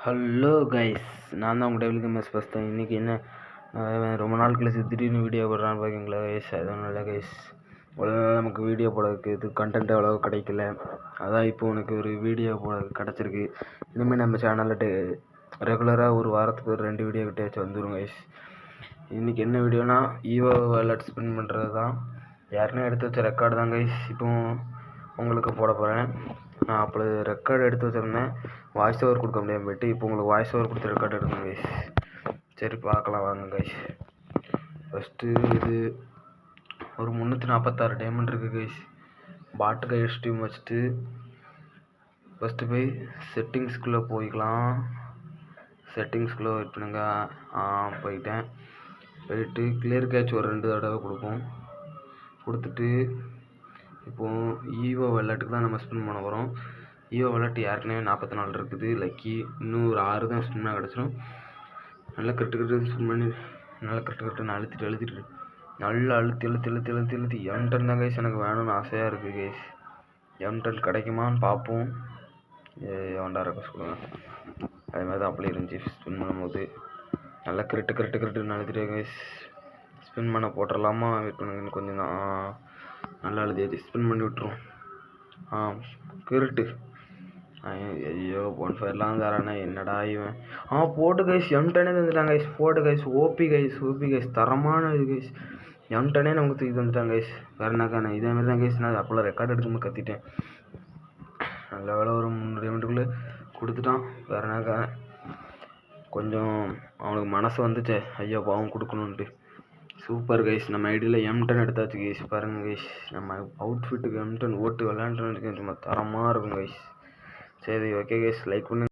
Hello guys, நான் தான் உங்கள் டெவலுக்கு மெஸ் பஸ்தேன். இன்றைக்கி என்ன ரொம்ப நாள் கழிச்சு திடீர்னு வீடியோ போடுறான்னு பார்க்கிங்களா கைஸ்? அதுவும் இல்லை கைஸ், அவ்வளோ நமக்கு வீடியோ போடுறதுக்கு இது கண்டென்ட் அவ்வளோ கிடைக்கல. அதான் இப்போ உனக்கு ஒரு வீடியோ போட கிடச்சிருக்கு. இனிமேல் நம்ம சேனலில் ரெகுலராக ஒரு வாரத்துக்கு ஒரு 2 வீடியோ கிட்டே வந்துடும் கைஸ். இன்றைக்கி என்ன வீடியோனா ஈவோ வாலெட் ஸ்பின் பண்ணுறது தான். யாருன்னே எடுத்து வச்ச ரெக்கார்டு தான் கைஸ் இப்போ உங்களுக்கு போட போகிறேன். நான் அப்போ ரெக்கார்டு எடுத்து வச்சுருந்தேன், வாய்ஸ் ஓவர் கொடுக்க முடியாமல் போய்ட்டு இப்போ உங்களுக்கு வாய்ஸ் ஓவர் கொடுத்து ரெக்கார்டு எடுக்கணும் கைஸ். சரி பார்க்கலாம் வாங்க கைஸ். ஃபஸ்ட்டு இது ஒரு 346 டைமண்ட் இருக்குது கைஸ். பாட்டு கைஸ்டியூம் வச்சுட்டு ஃபஸ்ட்டு போய் செட்டிங்ஸ்குள்ளே போய்க்கலாம். செட்டிங்ஸ்குள்ளே வெயிட் பண்ணுங்க. போயிட்டேன். போயிட்டு கிளியர் கேட்ச் ஒரு 2 தடவை கொடுப்போம். கொடுத்துட்டு இப்போது ஈவோ வாலெட்டுக்கு தான் நம்ம ஸ்பின் பண்ண போகிறோம். ஈவோ வாலெட் ஏற்கனவே 44 இருக்குது. லக்கி இன்னும் ஒரு 6 தான் ஸ்பின் பண்ண கிடச்சிடும். நல்லா கட்டு ஸ்பின் பண்ணி நல்லா கட்டு நான் அழுத்திட்டு நல்லா அழுத்தி M10 தான் கைஸ் எனக்கு வேணும்னு ஆசையாக இருக்குது கைஸ். M10 கிடைக்குமான்னு பார்ப்போம். எவன்டா ரெக்வஸ்ட் கொடுங்க. அதே மாதிரி தான் அப்படியே இருந்துச்சு. ஸ்பின் பண்ணும்போது நல்லா கட்டு அழுத்திட்டே கைஸ். ஸ்பின் பண்ண போட்டுடலாமா? வெயிட் பண்ணுங்க கொஞ்சம் தான். நல்லா அழுதியாச்சு. ஸ்பின் பண்ணி விட்டுரும். கிருட்டு. ஐயோ பொன்ஃபயர்லாம் தரானே, என்னடா இவன். போட்டு கைஸ் M10 தந்துட்டாங்க கைஸ். போட்டு கைஸ் ஓபி கைஸ் தரமான இது கைஸ். M10 நமக்கு தூக்கி தந்துட்டாங்க கைஸ். வேறு என்னக்கான இதேமாதிரி தான் கைஸ். நான் அப்போல்லாம் ரெக்கார்டு எடுக்கும்போது கத்திட்டேன். நல்ல வேலை ஒரு 3 மினிட்டுக்குள்ளே கொடுத்துட்டான். வேறு என்னக்கான கொஞ்சம் அவனுக்கு மனசு வந்துச்சே, ஐயோ பாவம் கொடுக்கணுன்ட்டு. சூப்பர் கைஸ், நம்ம ஐடியில் M10 எடுத்தாச்சு கைஸ். பாருங்கள் கைஸ், நம்ம அவுட்ஃபிட்டுக்கு M10 ஓட்டு விளையாண்டுன்னு சும்மா தரமாக இருக்கும் கைஸ். சரி ஓகே கைஸ், லைக் பண்ணுங்கள்.